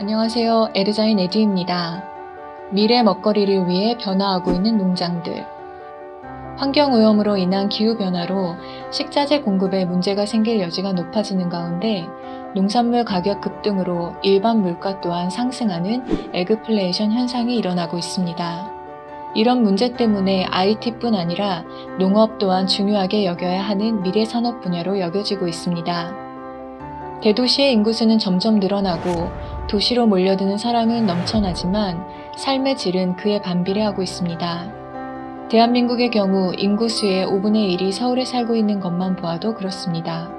안녕하세요. 에드자인 에듀입니다. 미래 먹거리를 위해 변화하고 있는 농장들. 환경오염으로 인한 기후변화로 식자재 공급에 문제가 생길 여지가 높아지는 가운데 농산물 가격 급등으로 일반 물가 또한 상승하는 에그플레이션 현상이 일어나고 있습니다. 이런 문제 때문에 IT뿐 아니라 농업 또한 중요하게 여겨야 하는 미래 산업 분야로 여겨지고 있습니다. 대도시의 인구수는 점점 늘어나고 도시로 몰려드는 사람은 넘쳐나지만 삶의 질은 그에 반비례하고 있습니다. 대한민국의 경우 인구수의 5분의 1이 서울에 살고 있는 것만 보아도 그렇습니다.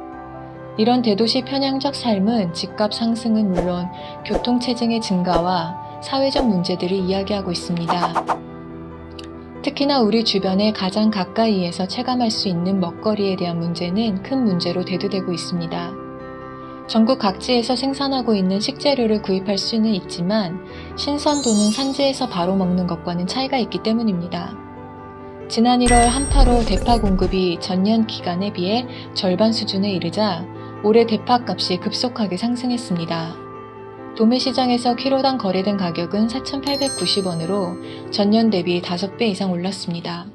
이런 대도시 편향적 삶은 집값 상승은 물론 교통체증의 증가와 사회적 문제들을 이야기하고 있습니다. 특히나 우리 주변에 가장 가까이에서 체감할 수 있는 먹거리에 대한 문제는 큰 문제로 대두되고 있습니다. 전국 각지에서 생산하고 있는 식재료를 구입할 수는 있지만 신선도는 산지에서 바로 먹는 것과는 차이가 있기 때문입니다. 지난 1월 한파로 대파 공급이 전년 기간에 비해 절반 수준에 이르자 올해 대파 값이 급속하게 상승했습니다. 도매시장에서 키로당 거래된 가격은 4,890원으로 전년 대비 5배 이상 올랐습니다.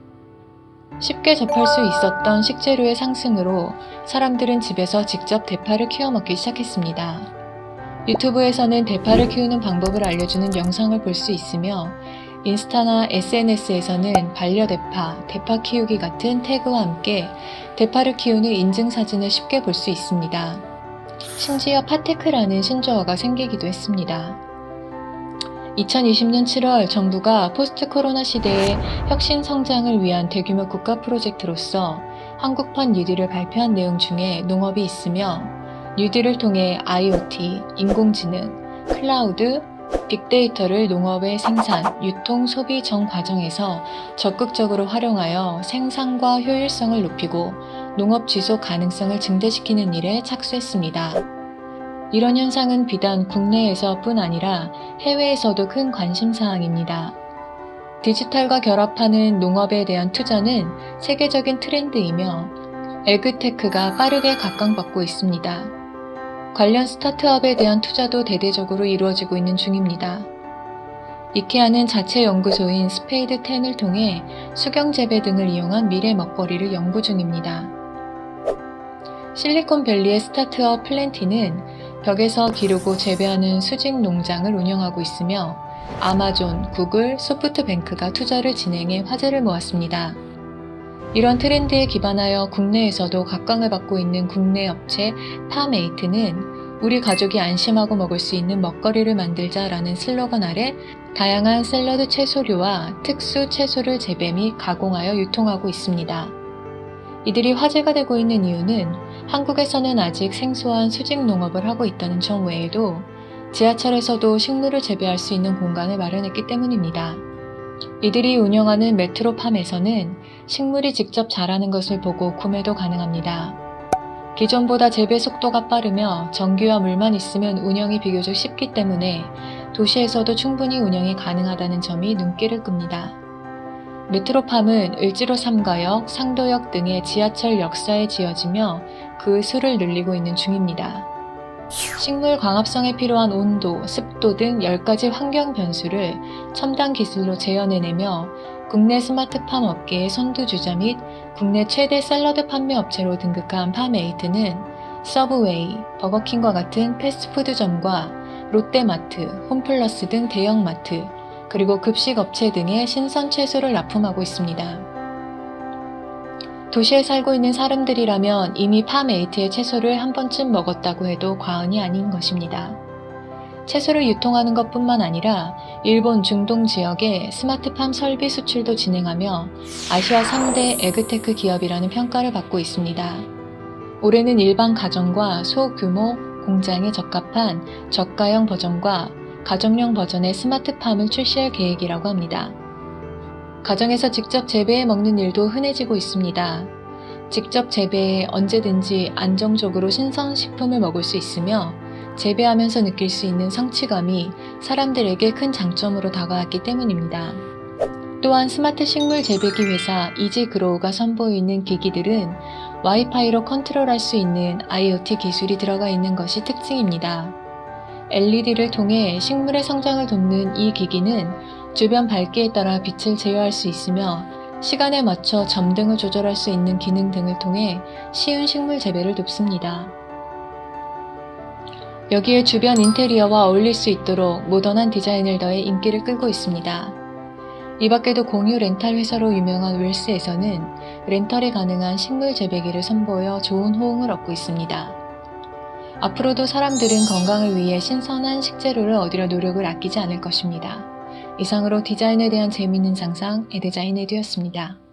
쉽게 접할 수 있었던 식재료의 상승으로 사람들은 집에서 직접 대파를 키워 먹기 시작했습니다. 유튜브에서는 대파를 키우는 방법을 알려주는 영상을 볼 수 있으며 인스타나 SNS에서는 반려대파, 대파 키우기 같은 태그와 함께 대파를 키우는 인증사진을 쉽게 볼 수 있습니다. 심지어 팟테크라는 신조어가 생기기도 했습니다. 2020년 7월 정부가 포스트 코로나 시대의 혁신 성장을 위한 대규모 국가 프로젝트로서 한국판 뉴딜을 발표한 내용 중에 농업이 있으며 뉴딜을 통해 IoT, 인공지능, 클라우드, 빅데이터를 농업의 생산, 유통, 소비 전 과정에서 적극적으로 활용하여 생산과 효율성을 높이고 농업 지속 가능성을 증대시키는 일에 착수했습니다. 이런 현상은 비단 국내에서뿐 아니라 해외에서도 큰 관심사항입니다. 디지털과 결합하는 농업에 대한 투자는 세계적인 트렌드이며 에그테크가 빠르게 각광받고 있습니다. 관련 스타트업에 대한 투자도 대대적으로 이루어지고 있는 중입니다. 이케아는 자체 연구소인 스페이드 10을 통해 수경재배 등을 이용한 미래 먹거리를 연구 중입니다. 실리콘밸리의 스타트업 플랜티는 벽에서 기르고 재배하는 수직 농장을 운영하고 있으며 아마존, 구글, 소프트뱅크가 투자를 진행해 화제를 모았습니다. 이런 트렌드에 기반하여 국내에서도 각광을 받고 있는 국내 업체 파메이트는 우리 가족이 안심하고 먹을 수 있는 먹거리를 만들자라는 슬로건 아래 다양한 샐러드 채소류와 특수 채소를 재배 및 가공하여 유통하고 있습니다. 이들이 화제가 되고 있는 이유는 한국에서는 아직 생소한 수직 농업을 하고 있다는 점 외에도 지하철에서도 식물을 재배할 수 있는 공간을 마련했기 때문입니다. 이들이 운영하는 메트로팜에서는 식물이 직접 자라는 것을 보고 구매도 가능합니다. 기존보다 재배 속도가 빠르며 전기와 물만 있으면 운영이 비교적 쉽기 때문에 도시에서도 충분히 운영이 가능하다는 점이 눈길을 끕니다. 메트로팜은 을지로 3가역, 상도역 등의 지하철 역사에 지어지며 그 수를 늘리고 있는 중입니다. 식물 광합성에 필요한 온도, 습도 등 10가지 환경 변수를 첨단 기술로 재현해내며 국내 스마트팜 업계의 선두주자 및 국내 최대 샐러드 판매 업체로 등극한 파메이트는 서브웨이, 버거킹과 같은 패스트푸드점과 롯데마트, 홈플러스 등 대형마트, 그리고 급식업체 등의 신선 채소를 납품하고 있습니다. 도시에 살고 있는 사람들이라면 이미 파메이트의 채소를 한 번쯤 먹었다고 해도 과언이 아닌 것입니다. 채소를 유통하는 것뿐만 아니라 일본 중동 지역에 스마트팜 설비 수출도 진행하며 아시아 3대 에그테크 기업이라는 평가를 받고 있습니다. 올해는 일반 가정과 소규모 공장에 적합한 저가형 버전과 가정용 버전의 스마트팜을 출시할 계획이라고 합니다. 가정에서 직접 재배해 먹는 일도 흔해지고 있습니다. 직접 재배해 언제든지 안정적으로 신선식품을 먹을 수 있으며 재배하면서 느낄 수 있는 성취감이 사람들에게 큰 장점으로 다가왔기 때문입니다. 또한 스마트 식물 재배기 회사 이지그로우가 선보이는 기기들은 와이파이로 컨트롤할 수 있는 IoT 기술이 들어가 있는 것이 특징입니다. LED를 통해 식물의 성장을 돕는 이 기기는 주변 밝기에 따라 빛을 제어할 수 있으며 시간에 맞춰 점등을 조절할 수 있는 기능 등을 통해 쉬운 식물 재배를 돕습니다. 여기에 주변 인테리어와 어울릴 수 있도록 모던한 디자인을 더해 인기를 끌고 있습니다. 이 밖에도 공유 렌탈 회사로 유명한 웰스에서는 렌털이 가능한 식물 재배기를 선보여 좋은 호응을 얻고 있습니다. 앞으로도 사람들은 건강을 위해 신선한 식재료를 얻으려 노력을 아끼지 않을 것입니다. 이상으로 디자인에 대한 재미있는 상상 에드자인 에듀였습니다.